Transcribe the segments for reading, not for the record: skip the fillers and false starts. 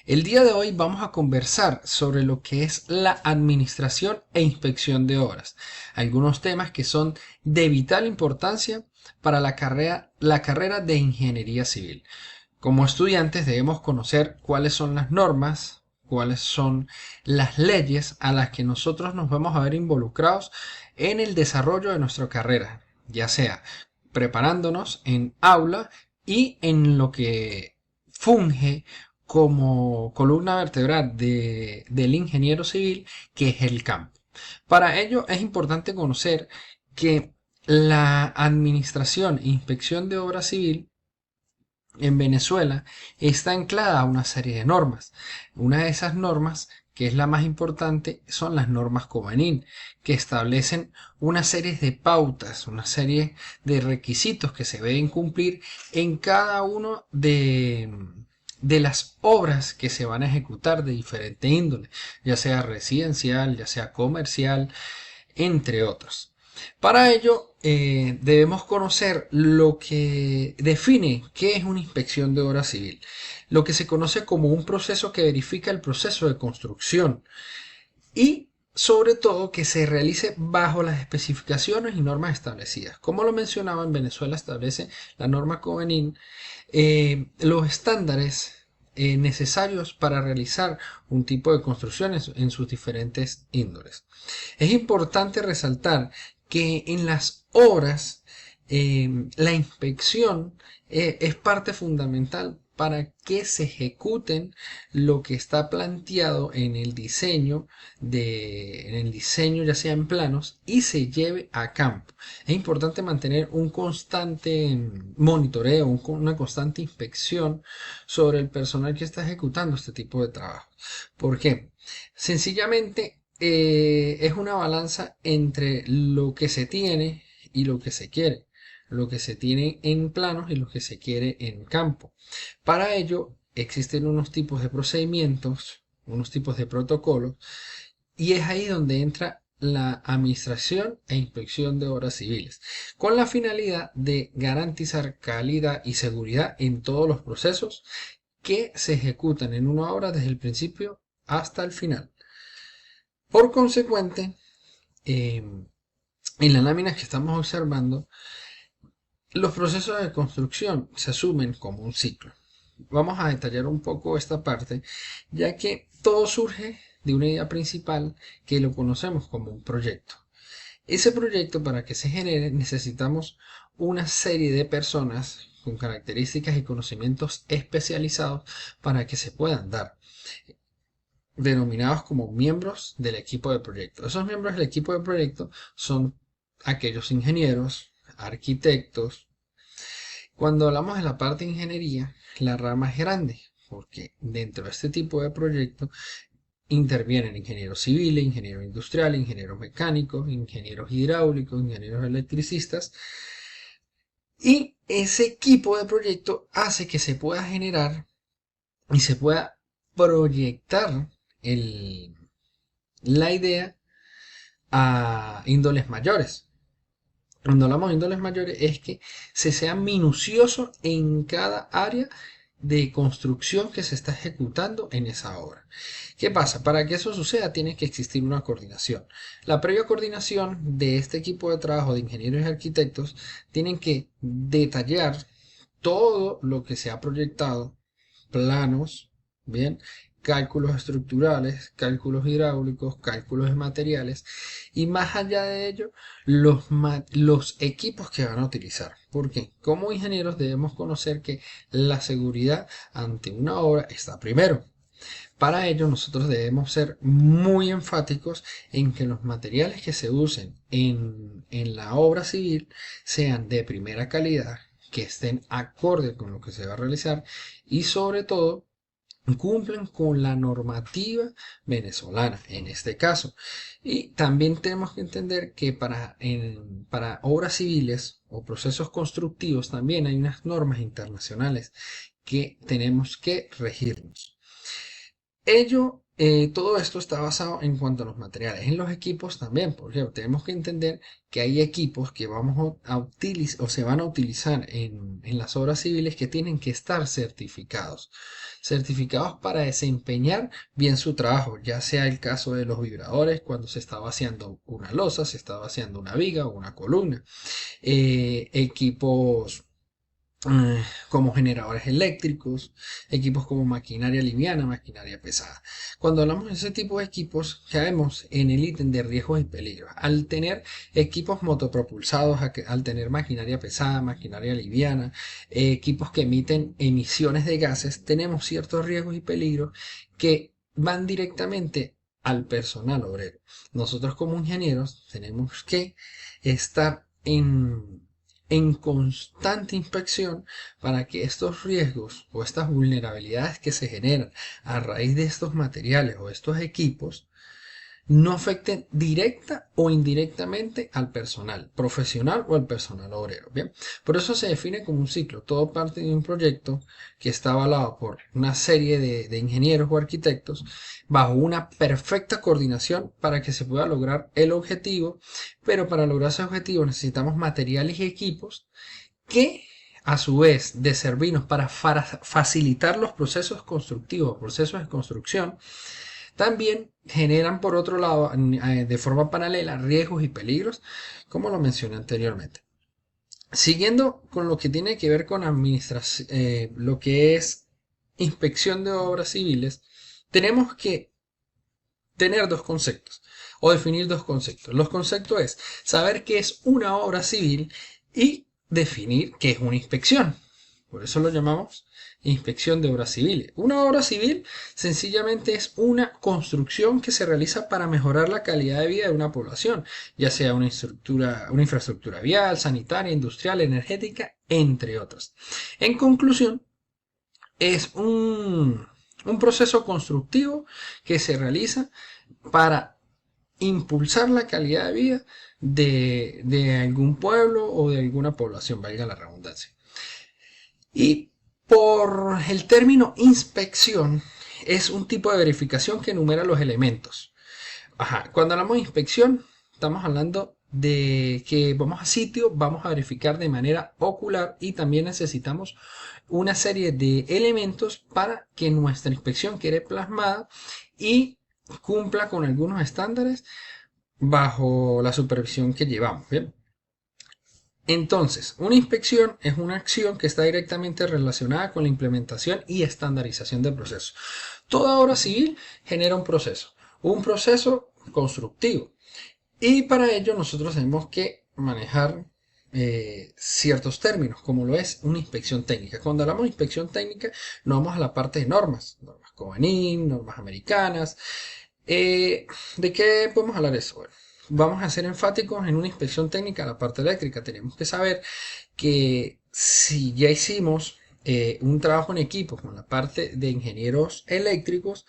El día de hoy vamos a conversar sobre lo que es la administración e inspección de obras, algunos temas que son de vital importancia para la carrera de ingeniería civil. Como estudiantes debemos conocer cuáles son las normas, cuáles son las leyes a las que nosotros nos vamos a ver involucrados en el desarrollo de nuestra carrera, ya sea preparándonos en aula y en lo que funge como columna vertebral del ingeniero civil, que es el campo. Para ello es importante conocer que la administración e inspección de obra civil en Venezuela está anclada a una serie de normas. Una de esas normas, que es la más importante, son las normas Covenant, que establecen una serie de pautas, una serie de requisitos que se deben cumplir en cada uno de las obras que se van a ejecutar de diferente índole, ya sea residencial, ya sea comercial, entre otros. Para ello, debemos conocer lo que define qué es una inspección de obra civil, lo que se conoce como un proceso que verifica el proceso de construcción y sobre todo que se realice bajo las especificaciones y normas establecidas. Como lo mencionaba, en Venezuela establece la norma Covenant los estándares necesarios para realizar un tipo de construcciones en sus diferentes índoles. Es importante resaltar que en las obras la inspección es parte fundamental para que se ejecuten lo que está planteado en el diseño ya sea en planos y se lleve a campo. Es importante mantener un constante monitoreo, una constante inspección sobre el personal que está ejecutando este tipo de trabajo. ¿Por qué? Sencillamente es una balanza entre lo que se tiene y lo que se quiere, lo que se tiene en planos y lo que se quiere en campo. Para ello existen unos tipos de procedimientos, unos tipos de protocolos, y es ahí donde entra la administración e inspección de obras civiles, con la finalidad de garantizar calidad y seguridad en todos los procesos que se ejecutan en una obra desde el principio hasta el final. Por consecuente, en la lámina que estamos observando, los procesos de construcción se asumen como un ciclo. Vamos a detallar un poco esta parte, ya que todo surge de una idea principal que lo conocemos como un proyecto. Ese proyecto, para que se genere, necesitamos una serie de personas con características y conocimientos especializados para que se puedan dar, denominados como miembros del equipo de proyecto. Esos miembros del equipo de proyecto son aquellos ingenieros, arquitectos. Cuando hablamos de la parte de ingeniería, la rama es grande, porque dentro de este tipo de proyecto intervienen ingenieros civiles, ingenieros industriales, ingenieros mecánicos, ingenieros hidráulicos, ingenieros electricistas. Y ese equipo de proyecto hace que se pueda generar y se pueda proyectar el, la idea a índoles mayores. Cuando hablamos de índoles mayores es que se sea minucioso en cada área de construcción que se está ejecutando en esa obra. ¿Qué pasa? Para que eso suceda tiene que existir una coordinación. La previa coordinación de este equipo de trabajo de ingenieros y arquitectos tienen que detallar todo lo que se ha proyectado, planos, bien, cálculos estructurales, cálculos hidráulicos, cálculos de materiales y más allá de ello, los equipos que van a utilizar. Porque como ingenieros debemos conocer que la seguridad ante una obra está primero. Para ello nosotros debemos ser muy enfáticos en que los materiales que se usen en la obra civil sean de primera calidad, que estén acorde con lo que se va a realizar y sobre todo cumplen con la normativa venezolana en este caso. Y también tenemos que entender que para obras civiles o procesos constructivos también hay unas normas internacionales que tenemos que regirnos. Ello todo esto está basado en cuanto a los materiales, en los equipos también, porque tenemos que entender que hay equipos que vamos a utilizar o se van a utilizar en las obras civiles que tienen que estar certificados, certificados para desempeñar bien su trabajo, ya sea el caso de los vibradores cuando se está vaciando una losa, se está vaciando una viga o una columna, equipos como generadores eléctricos, equipos como maquinaria liviana, maquinaria pesada. Cuando hablamos de ese tipo de equipos, caemos en el ítem de riesgos y peligros. Al tener equipos motopropulsados, al tener maquinaria pesada, maquinaria liviana, equipos que emiten emisiones de gases, tenemos ciertos riesgos y peligros que van directamente al personal obrero. Nosotros como ingenieros tenemos que estar en constante inspección para que estos riesgos o estas vulnerabilidades que se generan a raíz de estos materiales o estos equipos no afecten directa o indirectamente al personal profesional o al personal obrero. Bien, por eso se define como un ciclo. Todo parte de un proyecto que está avalado por una serie de ingenieros o arquitectos bajo una perfecta coordinación para que se pueda lograr el objetivo. Pero para lograr ese objetivo necesitamos materiales y equipos que a su vez de servirnos para facilitar los procesos constructivos, procesos de construcción, también generan por otro lado de forma paralela riesgos y peligros, como lo mencioné anteriormente. Siguiendo con lo que tiene que ver con administración, lo que es inspección de obras civiles, tenemos que tener dos conceptos o definir dos conceptos. Los conceptos es saber qué es una obra civil y definir qué es una inspección. Por eso lo llamamos inspección de obras civiles. Una obra civil sencillamente es una construcción que se realiza para mejorar la calidad de vida de una población, ya sea una infraestructura vial, sanitaria, industrial, energética, entre otras. En conclusión, es un proceso constructivo que se realiza para impulsar la calidad de vida de algún pueblo o de alguna población, valga la redundancia. Y por el término inspección, es un tipo de verificación que enumera los elementos. Ajá, cuando hablamos de inspección, estamos hablando de que vamos a sitio, vamos a verificar de manera ocular y también necesitamos una serie de elementos para que nuestra inspección quede plasmada y cumpla con algunos estándares bajo la supervisión que llevamos. ¿Bien? Entonces, una inspección es una acción que está directamente relacionada con la implementación y estandarización del proceso. Toda obra civil genera un proceso constructivo. Y para ello nosotros tenemos que manejar ciertos términos, como lo es una inspección técnica. Cuando hablamos de inspección técnica, nos vamos a la parte de normas, normas COBANIN, normas americanas. ¿De qué podemos hablar eso? Bueno, vamos a ser enfáticos en una inspección técnica a la parte eléctrica. Tenemos que saber que si ya hicimos un trabajo en equipo con la parte de ingenieros eléctricos,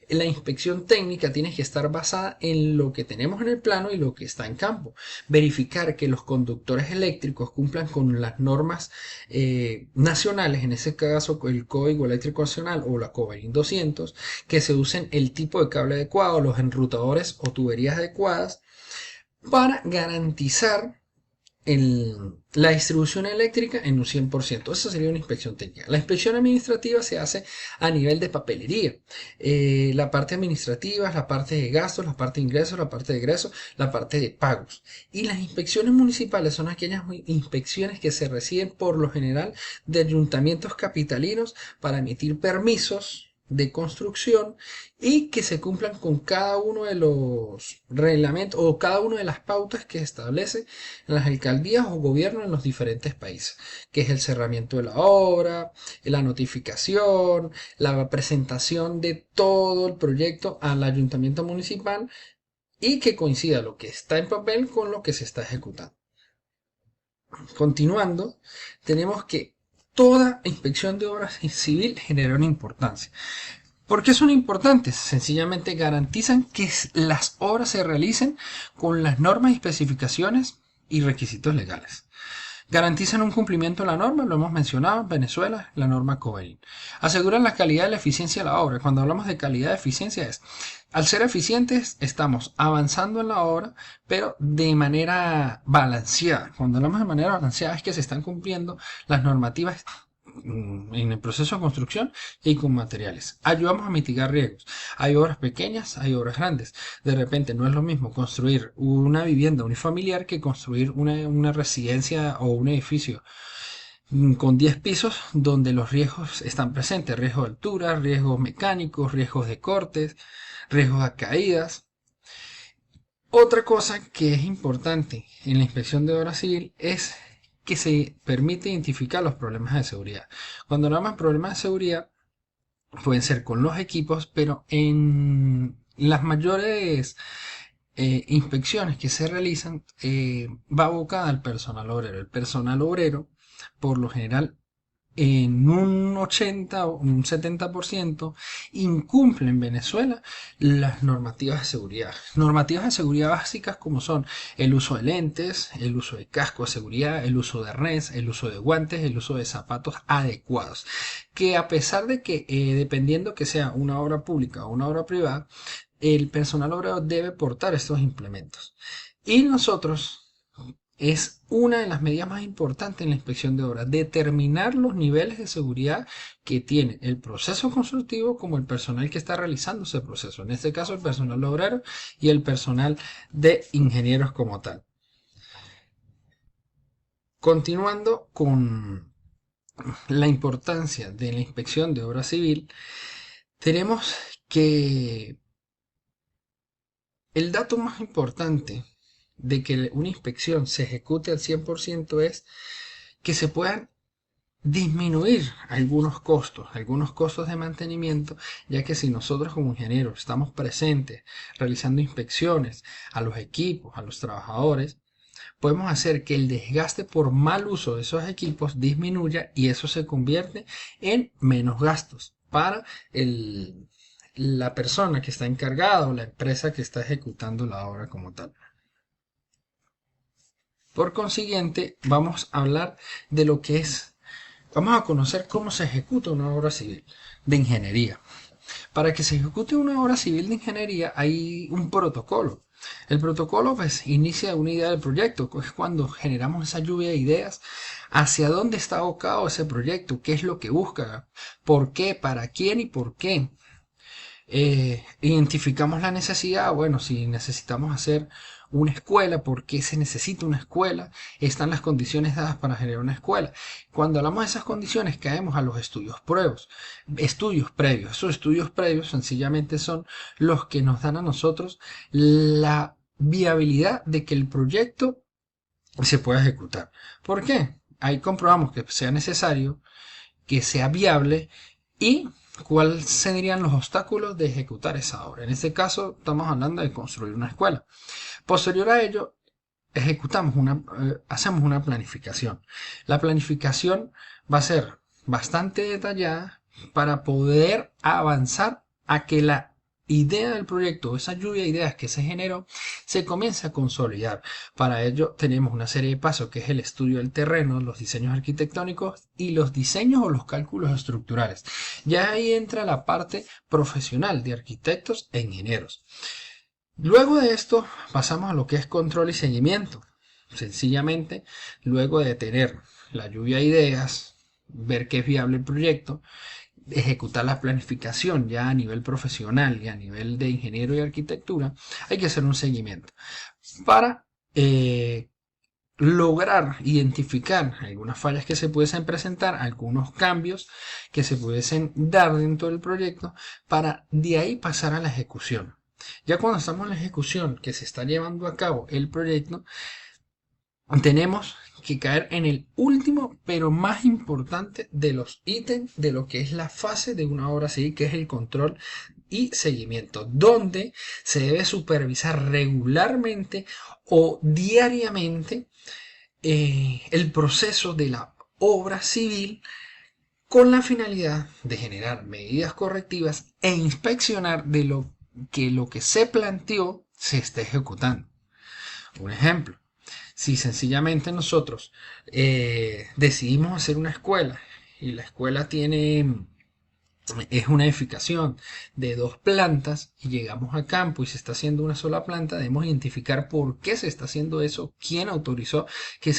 la inspección técnica tiene que estar basada en lo que tenemos en el plano y lo que está en campo. Verificar que los conductores eléctricos cumplan con las normas nacionales, en ese caso el Código Eléctrico Nacional o la COBANIN 200, que se usen el tipo de cable adecuado, los enrutadores o tuberías adecuadas para garantizar la distribución eléctrica en un 100%. Esa sería una inspección técnica. La inspección administrativa se hace a nivel de papelería. La parte administrativa, la parte de gastos, la parte de ingresos, la parte de egresos, la parte de pagos. Y las inspecciones municipales son aquellas inspecciones que se reciben por lo general de ayuntamientos capitalinos para emitir permisos de construcción y que se cumplan con cada uno de los reglamentos o cada una de las pautas que establece las alcaldías o gobiernos en los diferentes países, que es el cerramiento de la obra, la notificación, la presentación de todo el proyecto al ayuntamiento municipal y que coincida lo que está en papel con lo que se está ejecutando. Continuando, tenemos que toda inspección de obra civil genera una importancia. ¿Por qué son importantes? Sencillamente garantizan que las obras se realicen con las normas y especificaciones y requisitos legales. Garantizan un cumplimiento de la norma, lo hemos mencionado en Venezuela, la norma Coverin. Aseguran la calidad y la eficiencia de la obra. Cuando hablamos de calidad y eficiencia es, al ser eficientes, estamos avanzando en la obra, pero de manera balanceada. Cuando hablamos de manera balanceada es que se están cumpliendo las normativas en el proceso de construcción y con materiales. Ayudamos a mitigar riesgos. Hay obras pequeñas, hay obras grandes. De repente no es lo mismo construir una vivienda unifamiliar que construir una residencia o un edificio con 10 pisos donde los riesgos están presentes. Riesgos de altura, riesgos mecánicos, riesgos de cortes, riesgos de caídas. Otra cosa que es importante en la inspección de obra civil es que se permite identificar los problemas de seguridad. Cuando hablamos de problemas de seguridad, pueden ser con los equipos, pero en las mayores inspecciones que se realizan va abocada al personal obrero. El personal obrero, por lo general, en un 80 o un 70% incumple en Venezuela las normativas de seguridad. Normativas de seguridad básicas como son el uso de lentes, el uso de casco de seguridad, el uso de arnés, el uso de guantes, el uso de zapatos adecuados. Que a pesar de que dependiendo que sea una obra pública o una obra privada, el personal obrero debe portar estos implementos. Y nosotros es una de las medidas más importantes en la inspección de obras, determinar los niveles de seguridad que tiene el proceso constructivo como el personal que está realizando ese proceso, en este caso el personal obrero y el personal de ingenieros como tal. Continuando con la importancia de la inspección de obra civil, tenemos que el dato más importante de que una inspección se ejecute al 100% es que se puedan disminuir algunos costos de mantenimiento, ya que si nosotros como ingenieros estamos presentes realizando inspecciones a los equipos, a los trabajadores, podemos hacer que el desgaste por mal uso de esos equipos disminuya y eso se convierte en menos gastos para la persona que está encargada o la empresa que está ejecutando la obra como tal. Por consiguiente, vamos a hablar de lo que es, vamos a conocer cómo se ejecuta una obra civil de ingeniería. Para que se ejecute una obra civil de ingeniería hay un protocolo. El protocolo pues inicia una idea del proyecto, que es cuando generamos esa lluvia de ideas hacia dónde está abocado ese proyecto, qué es lo que busca, por qué, para quién y por qué. Identificamos la necesidad, bueno, si necesitamos hacer una escuela, ¿por qué se necesita una escuela? Están las condiciones dadas para generar una escuela. Cuando hablamos de esas condiciones, caemos a los estudios previos. Esos estudios previos sencillamente son los que nos dan a nosotros la viabilidad de que el proyecto se pueda ejecutar. ¿Por qué? Ahí comprobamos que sea necesario, que sea viable y cuáles serían los obstáculos de ejecutar esa obra. En este caso estamos hablando de construir una escuela. Posterior a ello, hacemos una planificación. La planificación va a ser bastante detallada para poder avanzar a que la idea del proyecto, esa lluvia de ideas que se generó, se comienza a consolidar. Para ello tenemos una serie de pasos que es el estudio del terreno, los diseños arquitectónicos y los diseños o los cálculos estructurales. Ya ahí entra la parte profesional de arquitectos e ingenieros. Luego de esto pasamos a lo que es control y seguimiento. Sencillamente, luego de tener la lluvia de ideas, ver que es viable el proyecto, ejecutar la planificación ya a nivel profesional y a nivel de ingeniero y arquitectura, hay que hacer un seguimiento para lograr identificar algunas fallas que se pudiesen presentar, algunos cambios que se pudiesen dar dentro del proyecto, para de ahí pasar a la ejecución. Ya cuando estamos en la ejecución que se está llevando a cabo el proyecto, tenemos que caer en el último pero más importante de los ítems de lo que es la fase de una obra civil, que es el control y seguimiento, donde se debe supervisar regularmente o diariamente el proceso de la obra civil con la finalidad de generar medidas correctivas e inspeccionar de lo que se planteó se esté ejecutando. Un ejemplo, Si sencillamente nosotros decidimos hacer una escuela y la escuela es una edificación de 2 plantas y llegamos a campo y se está haciendo una sola planta, debemos identificar por qué se está haciendo eso, quién autorizó que